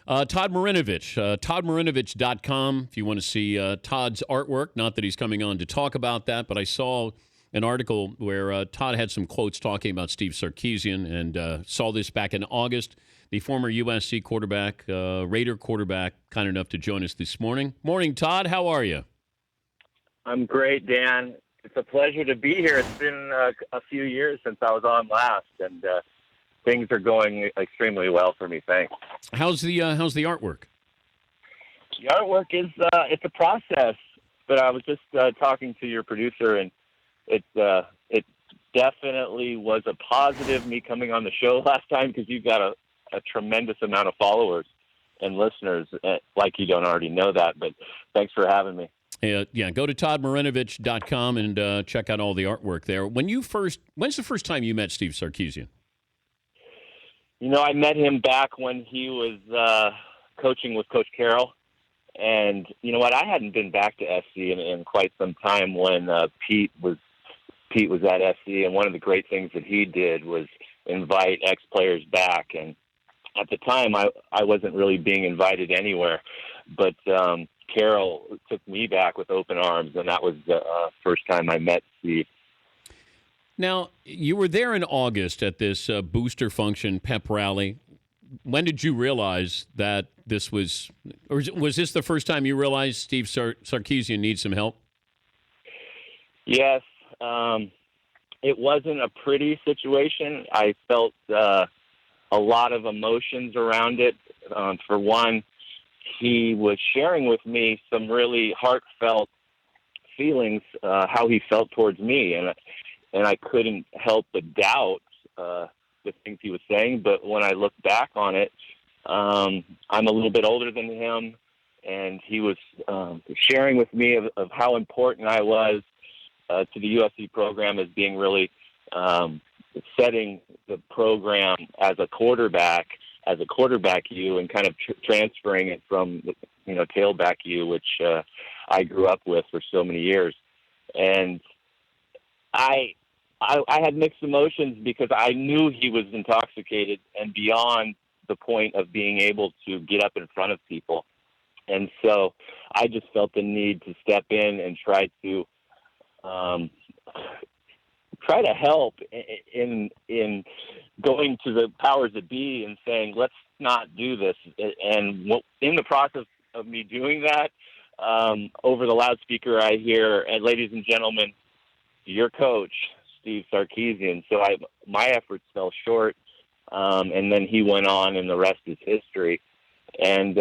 Todd Marinovich, toddmarinovich.com if you want to see Todd's artwork. Not that he's coming on to talk about that, but I saw an article where Todd had some quotes talking about Steve Sarkeesian, and saw this back in August. The former USC quarterback, Raider quarterback, kind enough to join us this morning. Morning, Todd. How are you? I'm great, Dan. It's a pleasure to be here. It's been a few years since I was on last, and things are going extremely well for me. Thanks. How's the artwork? The artwork is it's a process, but I was just talking to your producer, and it definitely was a positive me coming on the show last time, because you've got a tremendous amount of followers and listeners. Like you don't already know that, but thanks for having me. Yeah, go to toddmarinovich.com and check out all the artwork there. When's the first time you met Steve Sarkeesian? You know, I met him back when he was coaching with Coach Carroll. And you know what? I hadn't been back to SC in quite some time when Pete was at SC. And one of the great things that he did was invite ex-players back. And at the time, I wasn't really being invited anywhere. But Carroll took me back with open arms, and that was the first time I met Steve. Now, you were there in August at this booster function pep rally. When did you realize that this was, or was this the first time you realized Steve Sarkeesian needs some help? Yes. It wasn't a pretty situation. I felt a lot of emotions around it. For one, he was sharing with me some really heartfelt feelings, how he felt towards me. And I couldn't help but doubt the things he was saying. But when I look back on it, I'm a little bit older than him, and he was sharing with me of how important I was to the USC program as being really setting the program as a quarterback U, and kind of transferring it from, tailback U, which I grew up with for so many years. And I had mixed emotions, because I knew he was intoxicated and beyond the point of being able to get up in front of people. And so I just felt the need to step in and try to help in going to the powers that be and saying, let's not do this. And in the process of me doing that, over the loudspeaker I hear, and ladies and gentlemen, your coach, Steve Sarkeesian. So my efforts fell short, and then he went on, and the rest is history. And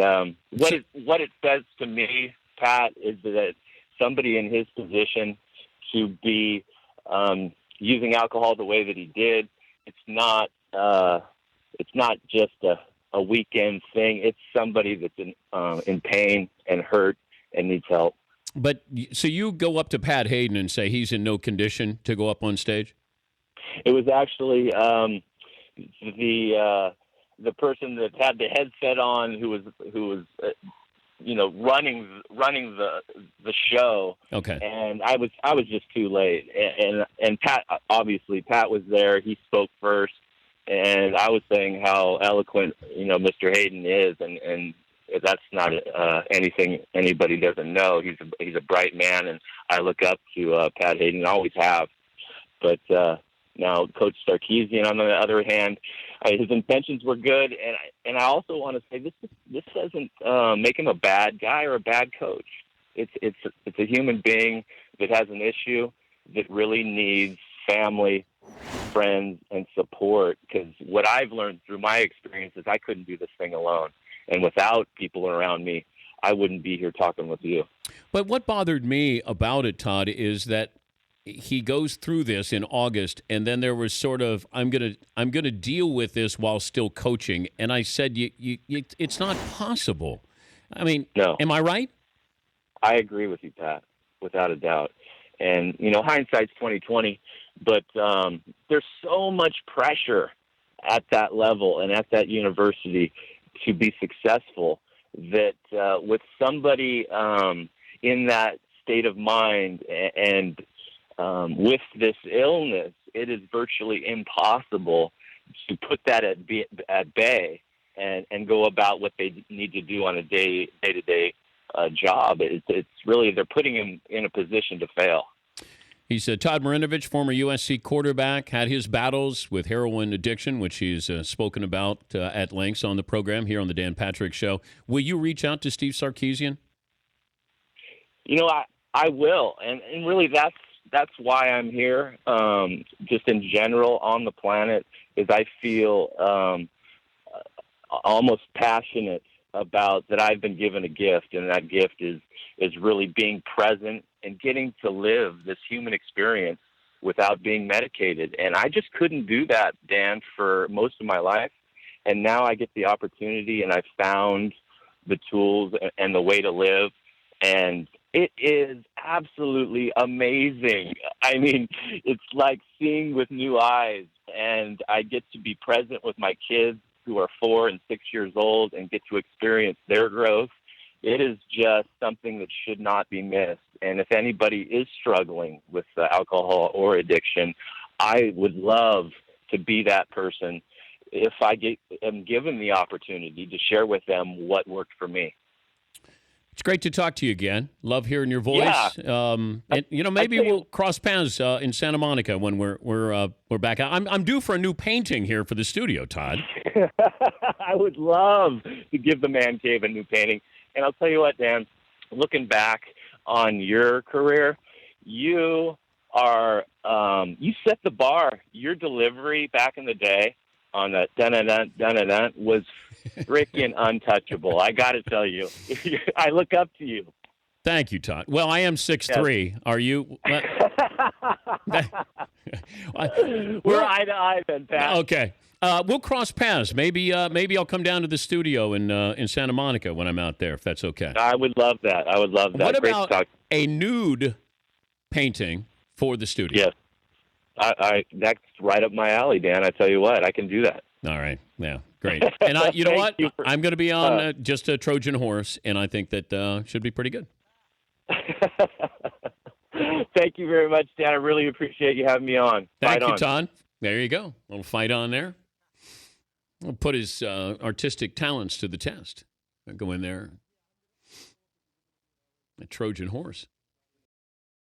what it says to me, Pat, is that somebody in his position to be using alcohol the way that he did, it's not just a weekend thing. It's somebody that's in pain and hurt and needs help. But so you go up to Pat Hayden and say he's in no condition to go up on stage? It was actually the person that had the headset on, who was running the show. Okay. And I was just too late. And Pat was there. He spoke first, and I was saying how eloquent Mr. Hayden is, and that's not anything anybody doesn't know. He's a bright man, and I look up to Pat Hayden, always have. But now Coach Sarkeesian, on the other hand, his intentions were good, and I also want to say this doesn't make him a bad guy or a bad coach. It's a human being that has an issue that really needs family, friends, and support. Because what I've learned through my experience is I couldn't do this thing alone. And without people around me, I wouldn't be here talking with you. But what bothered me about it, Todd, is that he goes through this in August, and then there was sort of, I'm gonna deal with this while still coaching. And I said, it's not possible. I mean, no. Am I right? I agree with you, Pat, without a doubt. And hindsight's 20/20, but there's so much pressure at that level and at that university to be successful that with somebody in that state of mind and with this illness, it is virtually impossible to put that at bay and go about what they need to do on a day-to-day job. It's really, they're putting him in a position to fail. He said Todd Marinovich, former USC quarterback, had his battles with heroin addiction, which he's spoken about at length on the program here on the Dan Patrick Show. Will you reach out to Steve Sarkeesian? You know, I will, and really that's why I'm here. Just in general on the planet, is I feel almost passionate about that I've been given a gift, and that gift is really being present and getting to live this human experience without being medicated. And I just couldn't do that, Dan, for most of my life. And now I get the opportunity, and I've found the tools and the way to live. And it is absolutely amazing. I mean, it's like seeing with new eyes, and I get to be present with my kids who are 4 and 6 years old and get to experience their growth. It is just something that should not be missed. And if anybody is struggling with alcohol or addiction, I would love to be that person if I am given the opportunity to share with them what worked for me. It's great to talk to you again. Love hearing your voice. Yeah. And maybe we'll cross paths in Santa Monica when we're back. I'm due for a new painting here for the studio, Todd. I would love to give the Man Cave a new painting. And I'll tell you what, Dan, looking back on your career, you set the bar. Your delivery back in the day on that dun-dun-dun, dun-dun-dun was freaking untouchable. I got to tell you, I look up to you. Thank you, Todd. Well, I am 6'3". Yes. Are you? We're eye to eye then, Pat. Okay. We'll cross paths. Maybe I'll come down to the studio in Santa Monica when I'm out there, if that's okay. I would love that. What Great about to talk. A nude painting for the studio? Yes. That's right up my alley, Dan. I tell you what, I can do that. All right. Yeah, great. And you know what? I'm going to be on just a Trojan horse, and I think that should be pretty good. Thank you very much, Dan. I really appreciate you having me on. Thank you, Todd. There you go. A little fight on there. We'll put his artistic talents to the test. I'll go in there. A Trojan horse.